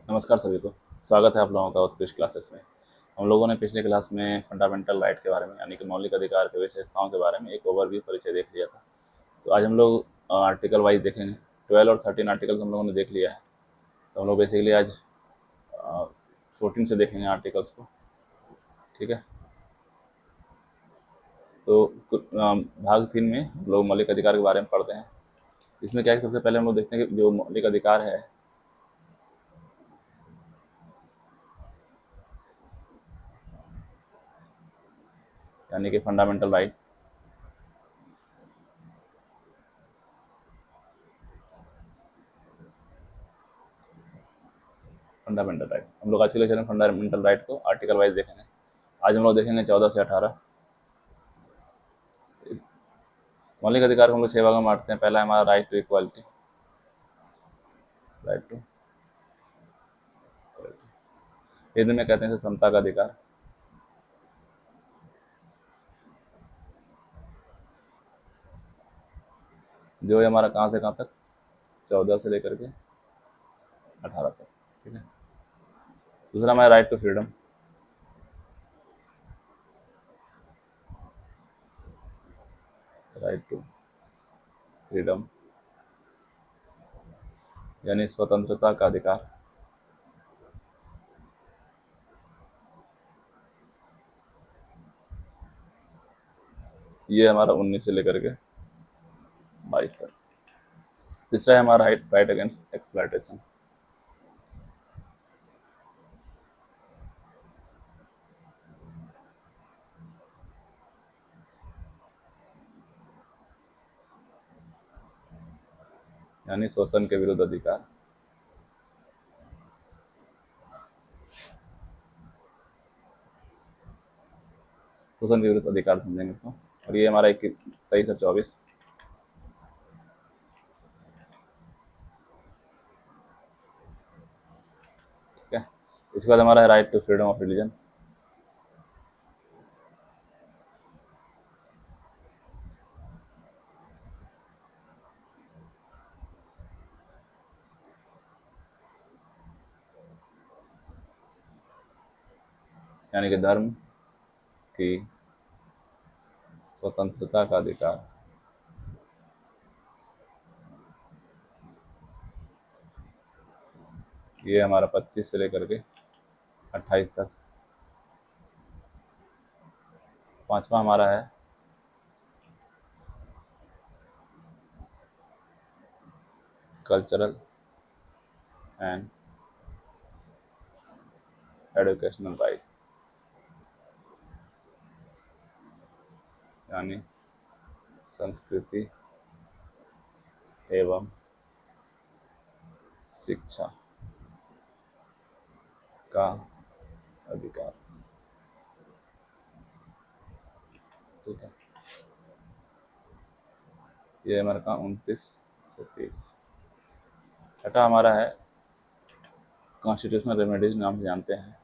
नमस्कार सभी को। स्वागत है आप लोगों का उत्कृष्ट क्लासेस में। हम लोगों ने पिछले क्लास में फंडामेंटल राइट के बारे में यानी कि मौलिक अधिकार के विशेषताओं के बारे में एक ओवरव्यू परिचय देख लिया था। तो आज हम लोग आर्टिकल वाइज देखेंगे। 12 और 13 आर्टिकल्स हम लोगों ने देख लिया है। तो हम लोग बेसिकली आज 14 से देखेंगे आर्टिकल्स को। ठीक है। तो भाग 3 में हम लोग मौलिक अधिकार के बारे में पढ़ते हैं। इसमें क्या है, सबसे पहले हम लोग देखते हैं कि जो मौलिक अधिकार है यानी कि फंडामेंटल राइट। फंडामेंटल राइट हम लोग आज के लेक्चर में फंडामेंटल राइट को आर्टिकल वाइज देखेंगे। आज हम लोग देखेंगे 14 से 18। मौलिक अधिकार को हम लोग 6 भागों में बांटते हैं। पहला है हमारा right to equality. Right to Hindi में कहते हैं समता का अधिकार। जो है हमारा कहाँ से कहाँ तक, 14 से लेकर के 18 तक। ठीक है। दूसरा हमारा right to freedom. Right to freedom यानी स्वतंत्रता का अधिकार। ये हमारा 19 से लेकर के 22 तक। तीसरा है हमारा राइट राइट अगेंस्ट एक्सप्लॉयटेशन। यानी शोषण के विरुद्ध अधिकार। शोषण के विरुद्ध अधिकार समझेंगे इसको। और ये हमारा 23 और 24। ठीक है। इसके बाद हमारा है right to freedom of religion. यानी कि धर्म की स्वतंत्रता का अधिकार। ये हमारा 25 से लेकर के 28 तक। पांचवा हमारा है कल्चरल एंड एजुकेशनल राइट। यानी संस्कृति एवं शिक्षा का अधिकार। ठीक है। ये हमारा का 29 से 30। छठा हमारा है कॉन्स्टिट्यूशनल रेमेडीज नाम से जानते हैं।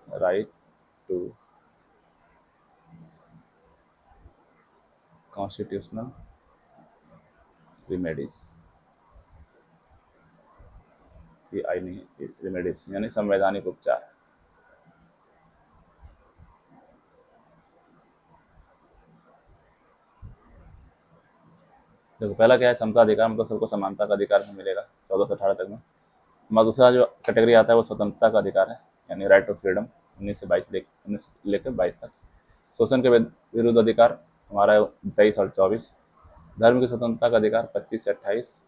Right to constitutional remedies. ये आई नहीं, रेमेडीज यानी संवैधानिक उपचार। देखो पहला क्या है, समता अधिकार, मतलब सबको समानता का अधिकार मिलेगा 14 से 18 तक में। हमारा दूसरा जो कैटेगरी आता है वो स्वतंत्रता का अधिकार है, यानी राइट टू फ्रीडम 19 से 19 लेकर 22 तक। शोषण के विरुद्ध अधिकार हमारा 23 और 24। धर्म की स्वतंत्रता का अधिकार 25 से 28।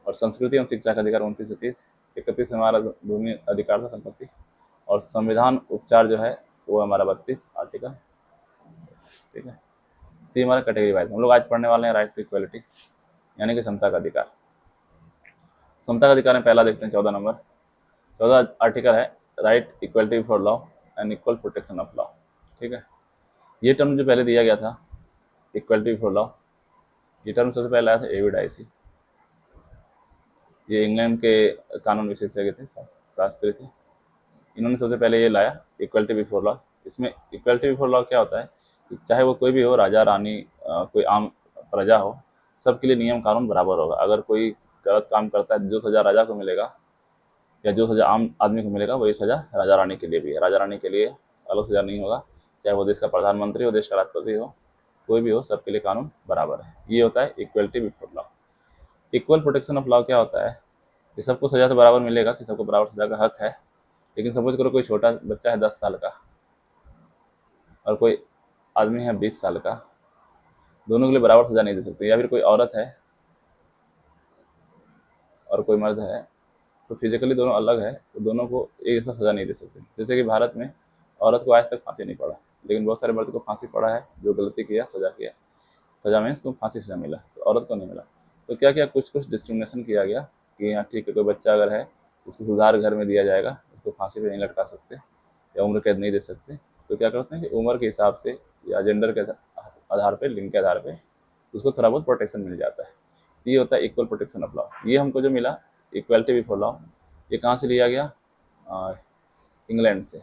और संस्कृति एवं शिक्षा का अधिकार 29 से 30। 31 में हमारा भूमि अधिकार था, संपत्ति। और संविधान उपचार जो है वो हमारा 32 आर्टिकल। ठीक है। तो ये हमारा कैटेगरी वाइज हम लोग आज पढ़ने वाले हैं राइट टू इक्वलिटी यानी कि समता का अधिकार। समता का अधिकार में पहला देखते हैं 14 नंबर। 14 आर्टिकल है right equality for law and equal protection of law. ठीक है। ये टर्म जो पहले दिया गया था इक्वलिटी फॉर लॉ, ये टर्म सबसे पहले आया था एविड। ये इंग्लैंड के कानून विशेषज्ञ थे, शास्त्री थे। इन्होंने सबसे पहले ये लाया इक्वलिटी बिफोर लॉ। इसमें इक्वलिटी बिफोर लॉ क्या होता है कि चाहे वो कोई भी हो, राजा रानी कोई आम प्रजा हो, सबके लिए नियम कानून बराबर होगा। अगर कोई गलत काम करता है जो सजा राजा को मिलेगा या जो सज़ा आम आदमी को मिलेगा वही सज़ा राजा रानी के लिए भी है। राजा रानी के लिए अलग सज़ा नहीं होगा, चाहे वो देश का प्रधानमंत्री हो, देश का राष्ट्रपति हो, कोई भी हो, सबके लिए कानून बराबर है। ये होता है equality before law. Equal protection of law क्या होता है कि सबको सज़ा तो बराबर मिलेगा, कि सबको बराबर सज़ा का हक है। लेकिन सपोज करो कोई छोटा बच्चा है 10 साल का और कोई आदमी है 20 साल का, दोनों के लिए बराबर सज़ा नहीं दे सकते। या फिर कोई औरत है और कोई मर्द है, तो फिजिकली दोनों अलग है, तो दोनों को एक जैसा सज़ा नहीं दे सकते। जैसे कि भारत में औरत को आज तक फांसी नहीं पड़ा, लेकिन बहुत सारे मर्द को फांसी पड़ा है, जो गलती किया सज़ा किया, सज़ा में उसको फांसी सज़ा मिला, तो औरत को नहीं मिला। तो क्या क्या कुछ कुछ डिस्क्रिमिनेशन किया गया कि हाँ ठीक है, कोई बच्चा अगर है उसको सुधार घर में दिया जाएगा, उसको फांसी पे नहीं लटका सकते या उम्र कैद नहीं दे सकते। तो क्या करते हैं कि उम्र के हिसाब से या जेंडर के आधार पे, लिंग के आधार पे उसको थोड़ा बहुत प्रोटेक्शन मिल जाता है। ये होता है इक्वल प्रोटेक्शन ऑफ लॉ। ये हमको जो मिला इक्वलिटी बिफोर लॉ, ये कहाँ से लिया गया? इंग्लैंड से।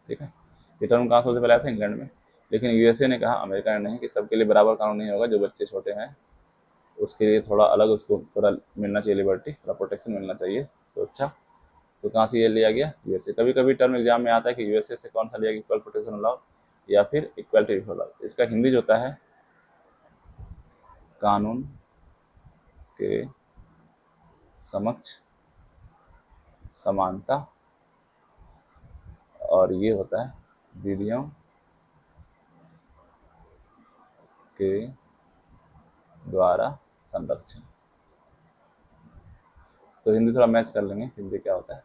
ठीक है, ये टर्म कहाँ से सबसे पहले आया था? इंग्लैंड में। लेकिन यूएसए ने कहा, अमेरिका ने नहीं, कि सबके लिए बराबर कानून नहीं होगा। जो बच्चे छोटे हैं उसके लिए थोड़ा अलग, उसको थोड़ा मिलना चाहिए लिबर्टी, थोड़ा प्रोटेक्शन मिलना चाहिए, सुरक्षा। तो कहाँ से ये लिया गया? यूएसए। कभी कभी टर्म एग्जाम में आता है कि यूएसए से कौन सा लिया गया, इक्वल प्रोटेक्शन लॉ या फिर इक्वलिटी बिफोर लॉ। इसका हिंदी जो होता है कानून के समक्ष समानता, और ये होता है विधियों के द्वारा संरक्षण। तो हिंदी थोड़ा मैच कर लेंगे, हिंदी क्या होता है।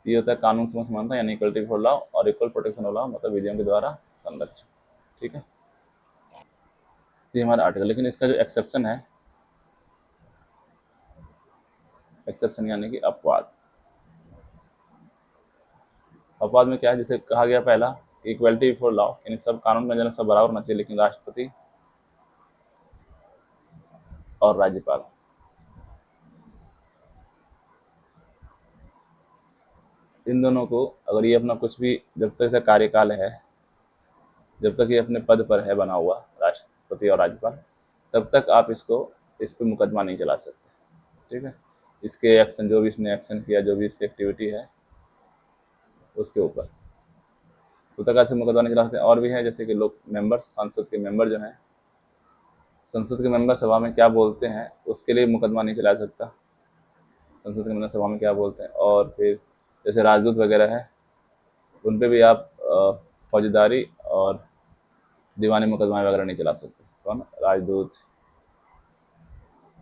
ये होता है कानून समक्ष समानता यानी इक्वलिटी बिफोर लॉ, और इक्वल प्रोटेक्शन ऑफ लॉ मतलब विधियों के द्वारा संरक्षण। ठीक है, तो ये हमारा आर्टिकल। लेकिन इसका जो एक्सेप्शन है, एक्सेप्शन यानी कि अपवाद। अपवाद में क्या है? जैसे कहा गया पहला इक्वलिटी बिफोर लॉ, यानी सब कानून में जन सब बराबर होना चाहिए, लेकिन राष्ट्रपति और राज्यपाल इन दोनों को, अगर ये अपना कुछ भी, जब तक इसका कार्यकाल है, जब तक ये अपने पद पर है बना हुआ राष्ट्रपति और राज्यपाल, तब तक आप इसको, इस पर मुकदमा नहीं चला सकते। ठीक है, इसके एक्शन, जो भी इसने एक्शन किया, जो भी इसकी एक्टिविटी है उसके ऊपर, तो तक ऐसे मुकदमा नहीं चला सकते। और भी है, जैसे कि लोग मेंबर्स, संसद के मेंबर जो हैं, संसद के मेंबर सभा में क्या बोलते हैं उसके लिए मुकदमा नहीं चला सकता, संसद के मेंबर सभा में क्या बोलते हैं। और फिर जैसे राजदूत वगैरह है, उन पर भी आप फौजदारी और दीवानी मुकदमा वगैरह नहीं चला सकते। कौन? राजदूत,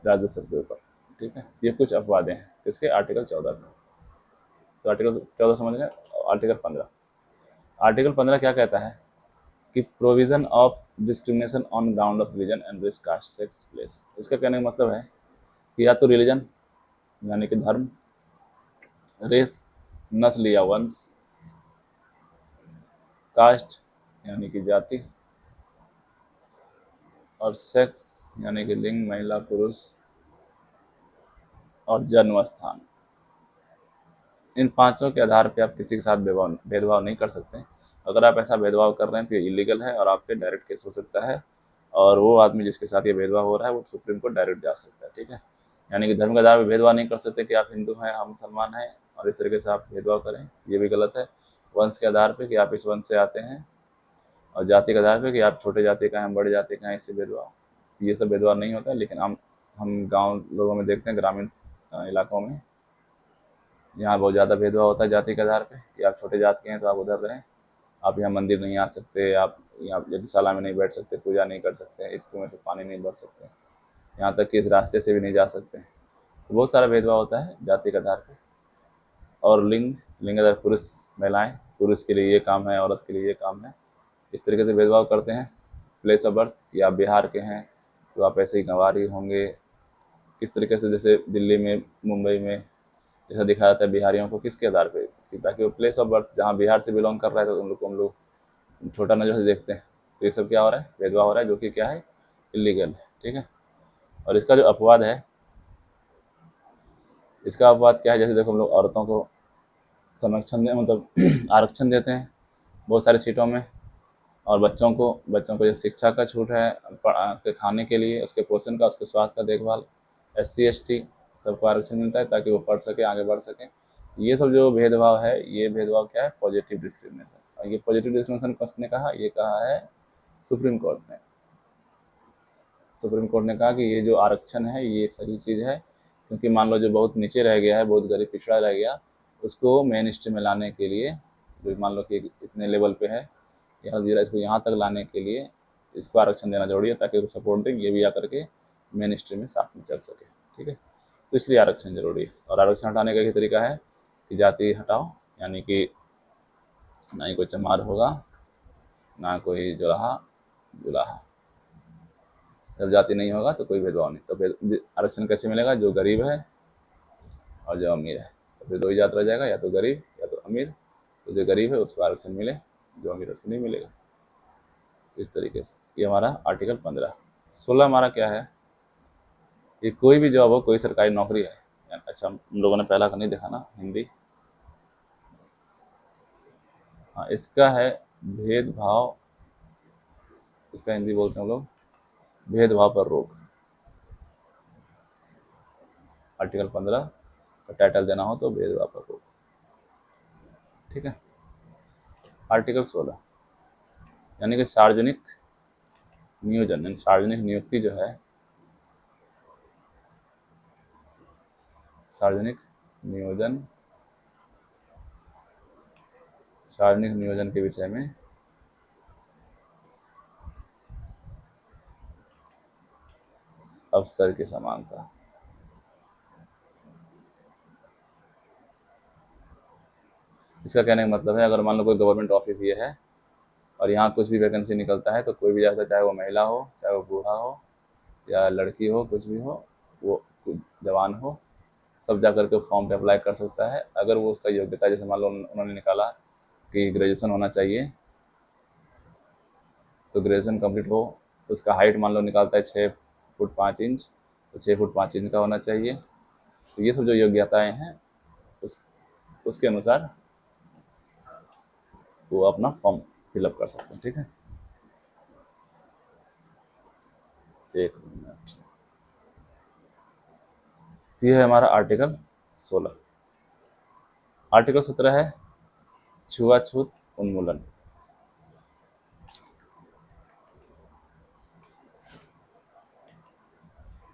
राजदूत सबके ऊपर। ठीक है, ये कुछ अपवादें हैं इसके आर्टिकल 14 में। तो आर्टिकल 14 समझ गए। आर्टिकल 15, आर्टिकल 15 क्या कहता है कि provision of discrimination on ground of religion and race, caste, sex, place. इसका कहने का मतलब है कि या तो रिलीजन यानी कि धर्म, रेस नस्ल या वंश, कास्ट यानी कि जाति, और सेक्स यानी कि लिंग, महिला पुरुष, और जन्म स्थान, इन पांचों के आधार पे आप किसी के साथ भेदभाव नहीं कर सकते। अगर आप ऐसा भेदभाव कर रहे हैं तो ये इलीगल है और आप पे डायरेक्ट केस हो सकता है, और वो आदमी जिसके साथ ये भेदभाव हो रहा है वो सुप्रीम कोर्ट डायरेक्ट जा सकता है। ठीक है, यानी कि धर्म के आधार पर भेदभाव नहीं कर सकते कि आप हिंदू हैं, हम मुसलमान हैं, और इस तरीके से आप भेदभाव करें, ये भी गलत है। वंश के आधार पर कि आप इस वंश से आते हैं, और जाति के आधार पर कि आप छोटे जाति का हैं, बड़े जाति का हैं, इससे भेदभाव, ये सब भेदभाव नहीं होता है। लेकिन हम गाँव लोगों में देखते हैं, ग्रामीण इलाकों में, यहाँ बहुत ज़्यादा भेदभाव होता है जाति के आधार पे कि आप छोटे जात के हैं तो आप उधर रहें, आप यहाँ मंदिर नहीं आ सकते, आप यहाँ यज्ञशाला में नहीं बैठ सकते, पूजा नहीं कर सकते, इस कुएं से पानी नहीं भर सकते, यहाँ तक कि इस रास्ते से भी नहीं जा सकते। तो बहुत सारा भेदभाव होता है जाति के आधार पे। और लिंग आधार, पुरुष महिलाएं, पुरुष के लिए ये काम है, औरत के लिए ये काम है, इस तरीके से भेदभाव करते हैं। प्लेस ऑफ बर्थ, कि आप बिहार के हैं तो आप ऐसे ही गंवारी होंगे, किस तरीके से, जैसे दिल्ली में, मुंबई में जैसा दिखाया जाता है बिहारियों को, किसके आधार पे? कि ताकि वो प्लेस ऑफ बर्थ, जहाँ बिहार से बिलोंग कर रहा है तो उन लोग को हम लोग छोटा नज़र से देखते हैं। तो ये सब क्या हो रहा है? भेदभाव हो रहा है, जो कि क्या है? इलीगल है। ठीक है, और इसका जो अपवाद है, इसका अपवाद क्या है? जैसे देखो, हम लोग औरतों को संरक्षण मतलब आरक्षण देते हैं बहुत सारी सीटों में, और बच्चों को जो शिक्षा का छूट है, उसके खाने के लिए, उसके पोषण का, उसके स्वास्थ्य का देखभाल, SC ST सबको आरक्षण मिलता है ताकि वो पढ़ सके, आगे बढ़ सके। ये सब जो भेदभाव है, ये भेदभाव क्या है? Positive discrimination. और ये पॉजिटिव डिस्क्रिमिनेशन किसने कहा? ये कहा है सुप्रीम कोर्ट ने। सुप्रीम कोर्ट ने कहा कि ये जो आरक्षण है ये सही चीज़ है, क्योंकि मान लो जो बहुत नीचे रह गया है, बहुत गरीब पिछड़ा रह गया, उसको मेन स्ट्रीम में लाने के लिए, जो मान लो कि इतने लेवल पे है, यहाँ जीरा, इसको यहाँ तक लाने के लिए इसको आरक्षण देना जरूरी है, ताकि उसको सपोर्ट दें, ये भी आकर के मेन स्ट्रीम में साथ में चल सके। ठीक है, तो इसलिए आरक्षण जरूरी है। और आरक्षण हटाने का एक तरीका है कि जाति हटाओ, यानी कि ना ही कोई चमार होगा, ना कोई जुलाहा जुलाहा। जब जाति नहीं होगा तो कोई भेदभाव नहीं। तो फिर आरक्षण कैसे मिलेगा? जो गरीब है और जो अमीर है, तो फिर दो ही जात रह जाएगा, या तो गरीब या तो अमीर। तो जो गरीब है उसको आरक्षण मिले, जो अमीर है उसको नहीं मिलेगा। इस तरीके से ये हमारा आर्टिकल 15। 16 हमारा क्या है? ये कोई भी जॉब हो, कोई सरकारी नौकरी है। अच्छा, हम लोगों ने पहला का नहीं देखा ना, हिंदी। हाँ, इसका है भेदभाव, इसका हिंदी बोलते हैं हम लोग भेदभाव पर रोक। आर्टिकल 15 का टाइटल देना हो तो भेदभाव पर रोक। ठीक है। आर्टिकल 16 यानी कि सार्वजनिक नियोजन, यानी सार्वजनिक नियुक्ति जो है, सार्वजनिक नियोजन, सार्वजनिक नियोजन के विषय में अवसर की समानता। इसका कहने का मतलब है, अगर मान लो कोई गवर्नमेंट ऑफिस ये है और यहाँ कुछ भी वैकेंसी निकलता है तो कोई भी जा सकता है, चाहे वो महिला हो, चाहे वो बूढ़ा हो या लड़की हो, कुछ भी हो, वो जवान हो, सब जा करके फॉर्म पे अप्लाई कर सकता है। अगर वो उसका योग्यता, जैसे मान लो उन्होंने निकाला कि ग्रेजुएशन होना चाहिए, तो ग्रेजुएशन कंप्लीट हो, तो उसका हाइट मान लो निकालता है 6 फुट 5 इंच, तो 6 फुट 5 इंच का होना चाहिए। तो ये सब जो योग्यताएं हैं, उस उसके अनुसार वो अपना फॉर्म फिलअप कर सकते हैं। ठीक है, एक मिनट। ये है हमारा आर्टिकल 16। आर्टिकल 17 है छुआछूत उन्मूलन।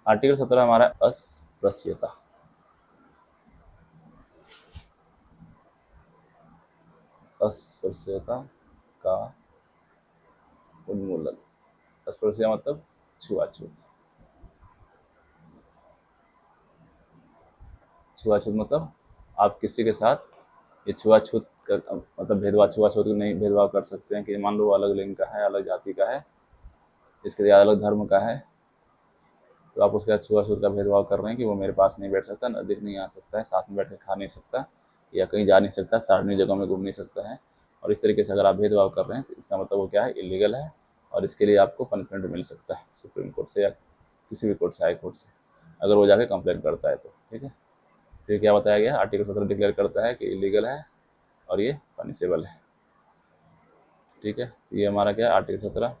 आर्टिकल 17 हमारा अस्पृश्यता। अस्पृश्यता का उन्मूलन। अस्पृश्यता मतलब छुआछूत। छुआछूत मतलब आप किसी के साथ ये छुआछूत मतलब भेदभाव, छुआछूत नहीं भेदभाव कर सकते हैं कि मान लो वो अलग लिंग का है, अलग जाति का है, इसके लिए अलग धर्म का है, तो आप उसके साथ छुआछूत का भेदभाव कर रहे हैं कि वो मेरे पास नहीं बैठ सकता, नजदीक नहीं आ सकता है, साथ में बैठ कर खा नहीं सकता, या कहीं जा नहीं सकता, सार्वजनिक जगहों में घूम नहीं सकता है। और इस तरीके से अगर आप भेदभाव कर रहे हैं तो इसका मतलब वो क्या है? इलीगल है, और इसके लिए आपको पनिशमेंट मिल सकता है सुप्रीम कोर्ट से या किसी भी कोर्ट से, हाई कोर्ट से, अगर वो जाके कंप्लेन करता है तो। ठीक है, तो ये क्या बताया गया? आर्टिकल 17 डिक्लेयर करता है कि इलीगल है और ये पनिशेबल है। ठीक है, तो ये हमारा क्या है? आर्टिकल 17।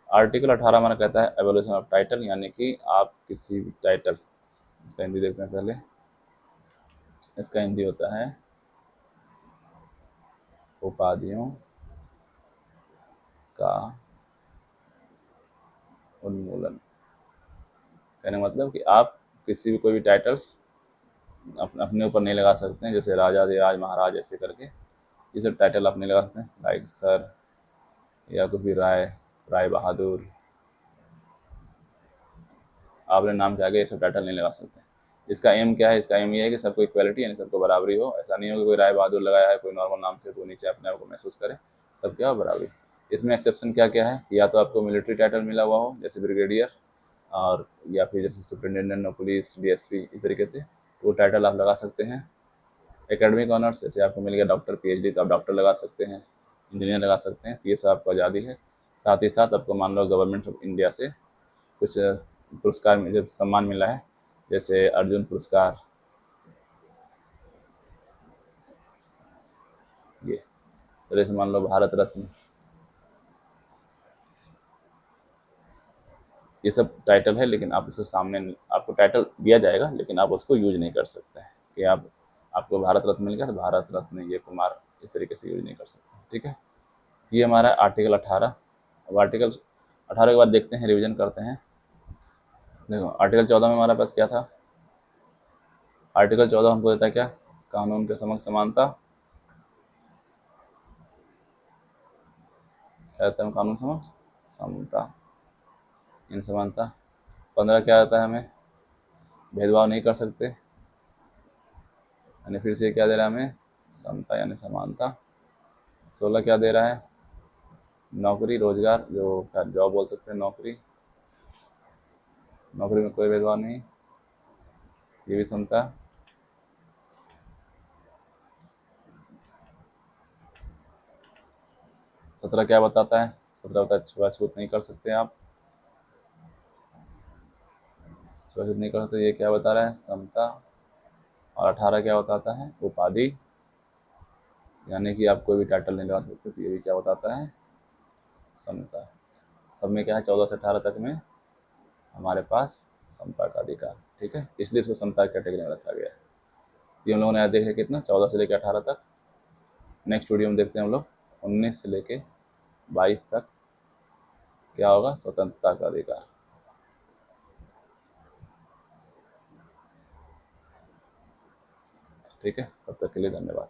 आर्टिकल 18 हमारा कहता है एवोल्यूशन ऑफ टाइटल, यानी कि आप किसी भी टाइटल, इसका हिंदी देखते हैं पहले। इसका हिंदी होता है उपाधियों का उन्मूलन। कहने का मतलब कि आप किसी भी कोई भी टाइटल्स अपने ऊपर नहीं लगा सकते हैं, जैसे राजा अधिराज महाराज ऐसे करके ये सब टाइटल आप नहीं लगा सकते हैं, लाइक सर या कुछ भी राय, राय बहादुर, आपने नाम के आगे ये सब टाइटल नहीं लगा सकते। इसका एम क्या है? इसका एम ये है कि सबको इक्वालिटी, यानी सबको बराबरी हो। ऐसा नहीं हो कि कोई राय बहादुर लगाया है कोई नॉर्मल नाम से, तो नीचे अपने आप को महसूस करे, सब क्या हो? बराबरी। इसमें एक्सेप्शन क्या क्या है? या तो आपको मिलिट्री टाइटल मिला हुआ हो, जैसे ब्रिगेडियर, और या फिर जैसे सुपरिटेंडेंट ऑफ पुलिस, डीएसपी, इस तरीके से, तो वो टाइटल आप लगा सकते हैं। एकेडमिक ऑनर्स, जैसे आपको मिल गया डॉक्टर, पीएचडी, तो आप डॉक्टर लगा सकते हैं, इंजीनियर लगा सकते हैं, तो ये सब आपको आज़ादी है। साथ ही साथ आपको मान लो गवर्नमेंट ऑफ इंडिया से कुछ पुरस्कार में जब सम्मान मिला है, जैसे अर्जुन पुरस्कार, ये, तो जैसे मान लो भारत रत्न, ये सब टाइटल है, लेकिन आप उसको सामने आपको टाइटल दिया जाएगा लेकिन आप उसको यूज नहीं कर सकते हैं कि आपको भारत रत्न मिल गया तो भारत रत्न ये कुमार इस तरीके से यूज नहीं कर सकते। ठीक है, ये हमारा आर्टिकल 18। अब आर्टिकल 18 के बाद देखते हैं, रिवीजन करते हैं। देखो आर्टिकल 14 में हमारे पास क्या था। आर्टिकल 14 हमको देता है क्या, कानून के समक्ष समानता, क्या कहते हैं कानून समक्ष समता इन समानता। 15 क्या आता है, हमें भेदभाव नहीं कर सकते, यानी फिर से क्या दे रहा है हमें, समता यानी समानता। 16 क्या दे रहा है, नौकरी रोजगार, जो क्या जॉब बोल सकते हैं, नौकरी, नौकरी में कोई भेदभाव नहीं, ये भी समता। 17 क्या बताता है, 17 बताता है छुआछूत नहीं कर सकते आप, छुआछूत नहीं कर सकते, ये क्या बता रहा है, समता। और 18 क्या बताता है, उपाधि, यानी कि आप कोई भी टाइटल नहीं लगा सकते, तो ये भी क्या बताता है, समता। सब में क्या है, 14 से 18 तक में हमारे पास समता का अधिकार। ठीक है, इसलिए इसको समता कैटेगरी में रखा गया है। ये हम लोगों ने देखा कितना, 14 से लेकर 18 तक। नेक्स्ट वीडियो में देखते हैं हम लोग 19 से लेके 22 तक क्या होगा, स्वतंत्रता का अधिकार। ठीक है, तब तक के लिए धन्यवाद।